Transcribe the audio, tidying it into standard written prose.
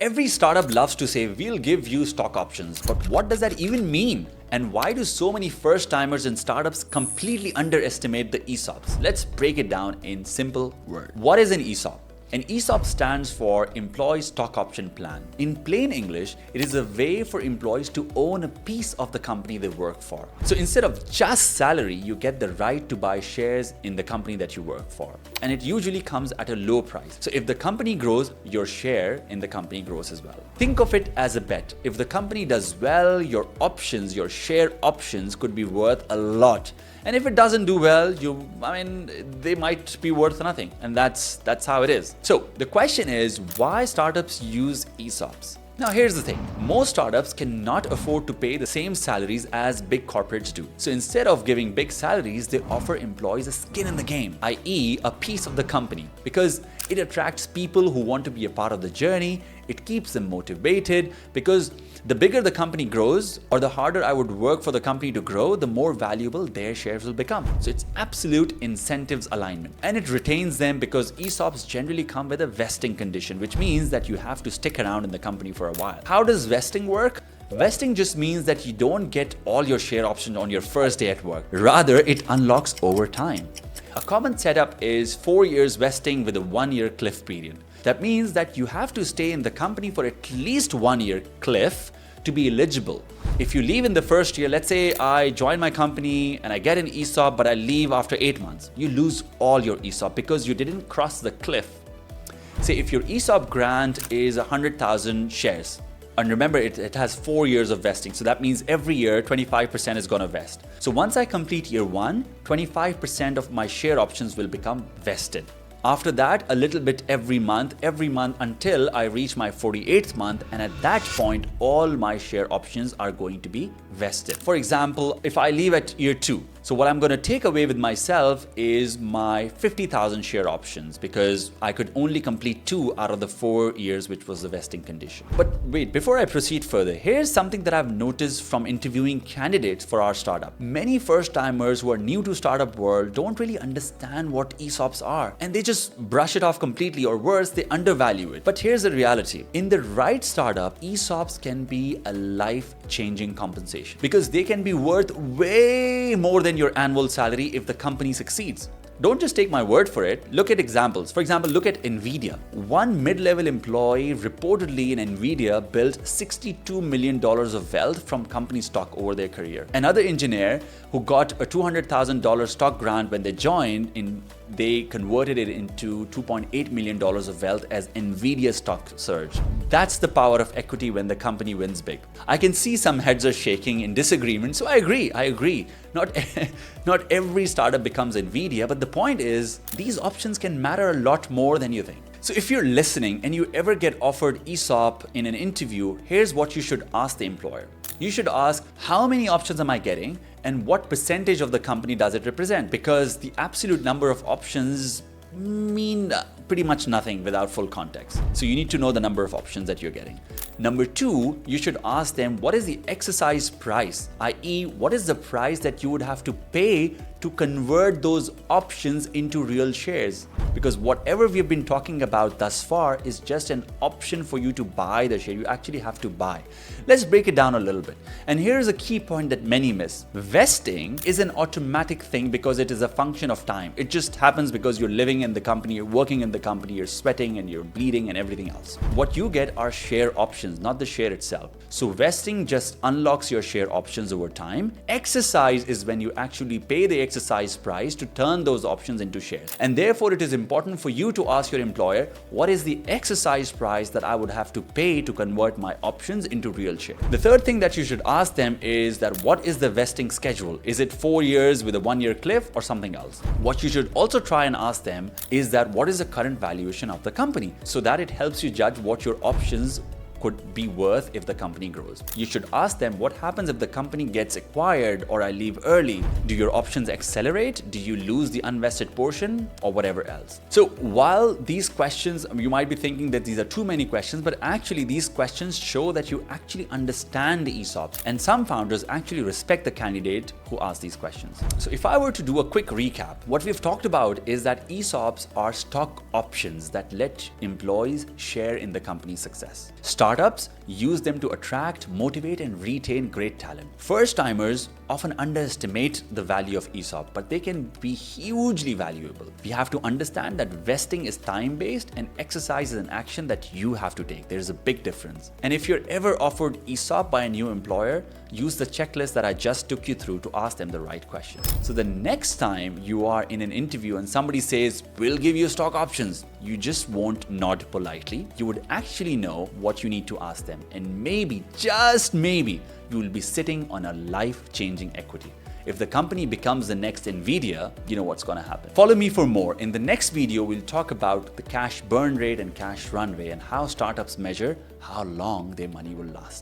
Every startup loves to say, we'll give you stock options, but what does that even mean? And why do so many first-timers in startups completely underestimate the ESOPs? Let's break it down in simple words. What is an ESOP? An ESOP stands for Employee Stock Option Plan. In plain English, it is a way for employees to own a piece of the company they work for. So instead of just salary, you get the right to buy shares in the company that you work for. And it usually comes at a low price. So if the company grows, your share in the company grows as well. Think of it as a bet. If the company does well, your options, your share options could be worth a lot. And if it doesn't do well, they might be worth nothing. And that's how it is. So the question is, why startups use ESOPs? Now here's the thing, most startups cannot afford to pay the same salaries as big corporates do. So instead of giving big salaries, they offer employees a skin in the game, i.e. a piece of the company, because it attracts people who want to be a part of the journey. It keeps them motivated, because the bigger the company grows, or the harder I would work for the company to grow, the more valuable their shares will become. So it's absolute incentives alignment. And it retains them because ESOPs generally come with a vesting condition, which means that you have to stick around in the company for a while. How does vesting work? Vesting just means that you don't get all your share options on your first day at work. Rather, it unlocks over time. A common setup is 4 years vesting with a 1-year cliff period. That means that you have to stay in the company for at least 1 year cliff to be eligible. If you leave in the first year, let's say I join my company and I get an ESOP, but I leave after 8 months, you lose all your ESOP because you didn't cross the cliff. Say if your ESOP grant is 100,000 shares, and remember it has 4 years of vesting, so that means every year 25% is going to vest. So once I complete year 1, 25% of my share options will become vested. After that, a little bit every month until I reach my 48th month, and at that point, all my share options are going to be vested. For example, if I leave at year 2, so what I'm going to take away with myself is my 50,000 share options, because I could only complete 2 out of the 4 years, which was the vesting condition. But wait, before I proceed further, here's something that I've noticed from interviewing candidates for our startup. Many first-timers who are new to startup world don't really understand what ESOPs are, and they just brush it off completely, or worse, they undervalue it. But here's the reality. In the right startup, ESOPs can be a life-changing compensation, because they can be worth way more than your annual salary if the company succeeds. Don't just take my word for it. Look at examples. For example, look at Nvidia. One mid-level employee reportedly in Nvidia built $62 million of wealth from company stock over their career. Another engineer who got a $200,000 stock grant when they joined, they converted it into $2.8 million of wealth as Nvidia stock surged. That's the power of equity when the company wins big. I can see some heads are shaking in disagreement, so I agree. Not every startup becomes Nvidia, but the point is, these options can matter a lot more than you think. So if you're listening and you ever get offered ESOP in an interview, here's what you should ask the employer. You should ask, how many options am I getting and what percentage of the company does it represent? Because the absolute number of options mean pretty much nothing without full context. So you need to know the number of options that you're getting. Number 2, you should ask them, what is the exercise price? i.e., what is the price that you would have to pay to convert those options into real shares? Because whatever we've been talking about thus far is just an option for you to buy the share. You actually have to buy. Let's break it down a little bit. And here's a key point that many miss. Vesting is an automatic thing because it is a function of time. It just happens because you're living in the company, you're working in the company, you're sweating and you're bleeding and everything else. What you get are share options, not the share itself. So vesting just unlocks your share options over time. Exercise is when you actually pay the exercise price to turn those options into shares. And therefore, it is important for you to ask your employer, what is the exercise price that I would have to pay to convert my options into real shares? The third thing that you should ask them is that what is the vesting schedule? Is it 4 years with a 1-year cliff or something else? What you should also try and ask them is that what is the current valuation of the company, so that it helps you judge what your options could be worth if the company grows. You should ask them what happens if the company gets acquired or I leave early. Do your options accelerate? Do you lose the unvested portion or whatever else? So while these questions, you might be thinking that these are too many questions, but actually these questions show that you actually understand the ESOP, and some founders actually respect the candidate who asks these questions. So if I were to do a quick recap, what we've talked about is that ESOPs are stock options that let employees share in the company's success. Startups use them to attract, motivate, and retain great talent. First-timers often underestimate the value of ESOP, but they can be hugely valuable. We have to understand that vesting is time-based and exercise is an action that you have to take. There's a big difference. And if you're ever offered ESOP by a new employer, use the checklist that I just took you through to ask them the right question. So the next time you are in an interview and somebody says, "We'll give you stock options," you just won't nod politely. You would actually know what you need to ask them. And maybe, just maybe, you will be sitting on a life-changing equity. If the company becomes the next Nvidia, you know what's going to happen. Follow me for more. In the next video, we'll talk about the cash burn rate and cash runway and how startups measure how long their money will last.